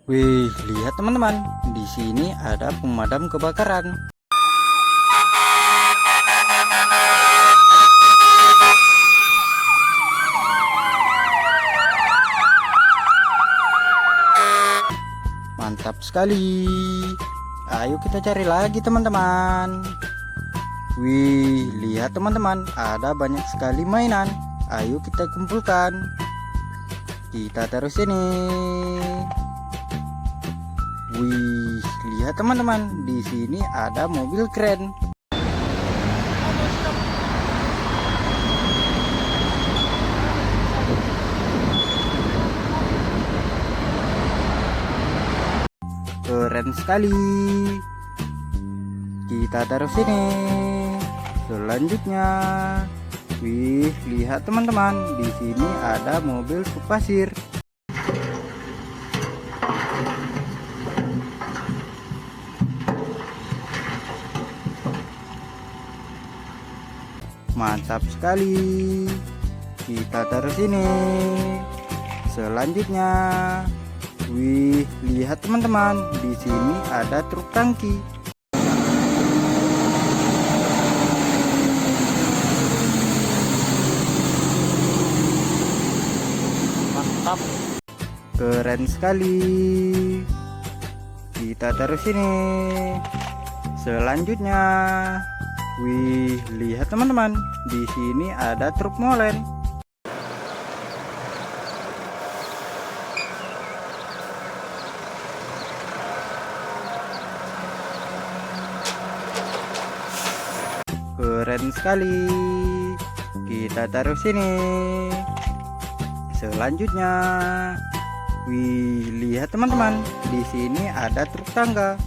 Wih, lihat teman-teman, di sini ada pemadam kebakaran. Mantap sekali. Ayo kita cari lagi teman-teman. Wih, lihat teman-teman, ada banyak sekali mainan. Ayo kita kumpulkan. Kita taruh sini. Wih, lihat teman-teman, di sini ada mobil keren. Keren sekali. Kita taruh sini. Selanjutnya, wih, lihat teman-teman, di sini ada mobil truk pasir. Mantap sekali. Kita taruh sini. Selanjutnya, wih, lihat teman-teman, di sini ada truk tangki. Mantap. Keren sekali. Kita taruh sini. Selanjutnya, wih, lihat teman-teman, di sini ada truk molen. Keren sekali. Kita taruh sini. Selanjutnya, wih, lihat teman-teman, di sini ada truk tangga.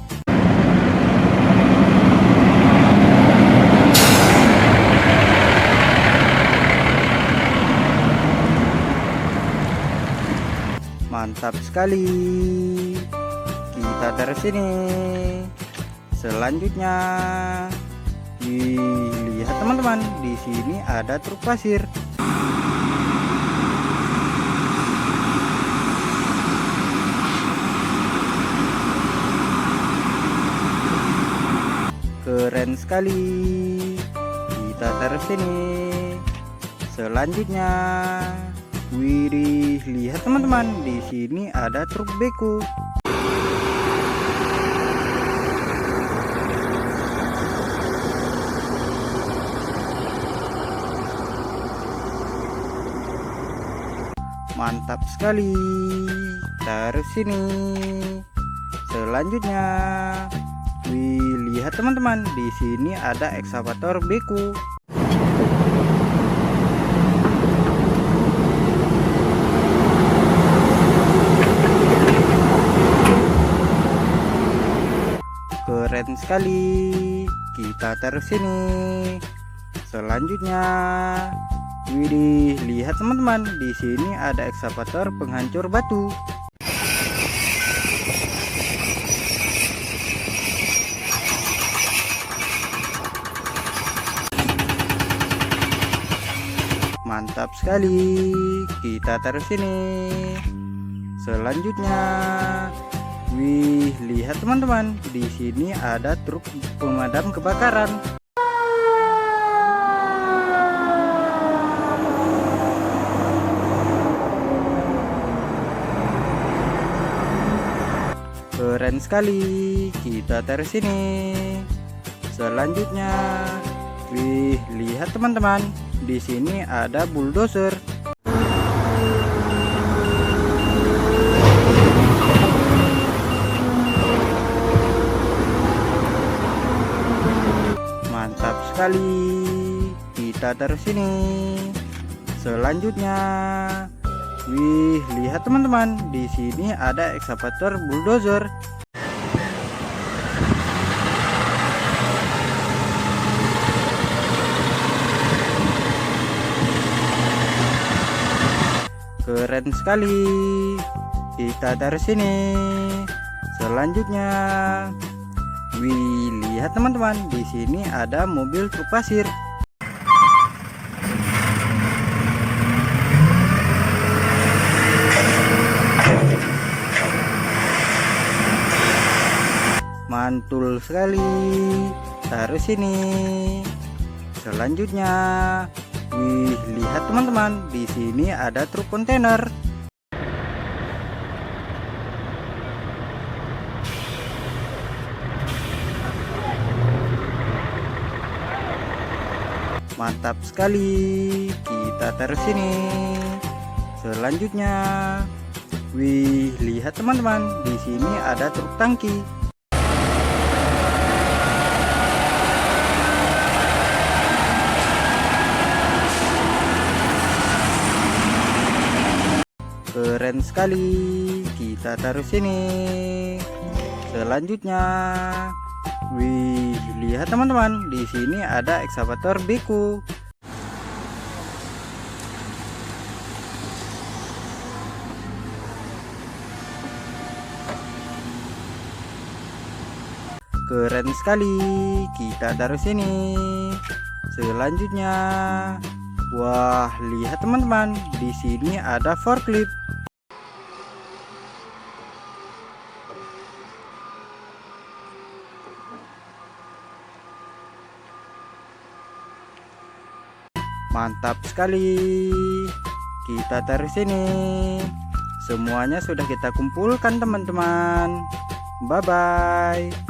Mantap sekali. Kita taruh sini. Selanjutnya, wih, lihat teman-teman, di sini ada truk pasir. Keren sekali. Kita taruh sini. Selanjutnya, wih, lihat teman-teman, di sini ada truk beko. Mantap sekali. Taruh sini. Selanjutnya, wih, lihat teman-teman, di sini ada ekskavator beko. Keren sekali. Kita taruh sini. Selanjutnya, widih, lihat teman-teman, di sini ada ekskavator penghancur batu. Mantap sekali. Kita taruh sini. Selanjutnya, wih, lihat teman-teman, di sini ada truk pemadam kebakaran. Keren sekali. Kita taruh sini. Selanjutnya, wih, lihat teman-teman, di sini ada bulldozer. Mantap sekali. Kita taruh sini. Selanjutnya, wih, lihat teman-teman, di sini ada ekskavator bulldozer. Keren sekali. Kita taruh sini. Selanjutnya, wih, lihat teman-teman, di sini ada mobil truk pasir. Mantul sekali. Taruh sini. Selanjutnya, wih, lihat teman-teman, di sini ada truk kontainer. Mantap sekali. Kita taruh sini. Selanjutnya, wih, lihat teman-teman, di sini ada truk tangki. Keren sekali. Kita taruh sini. Selanjutnya, wih, lihat teman-teman, di sini ada ekskavator beku. Keren sekali. Kita taruh sini. Selanjutnya, wah, lihat teman-teman, di sini ada forklift. Mantap sekali. Kita taruh sini. Semuanya sudah kita kumpulkan teman-teman. Bye bye.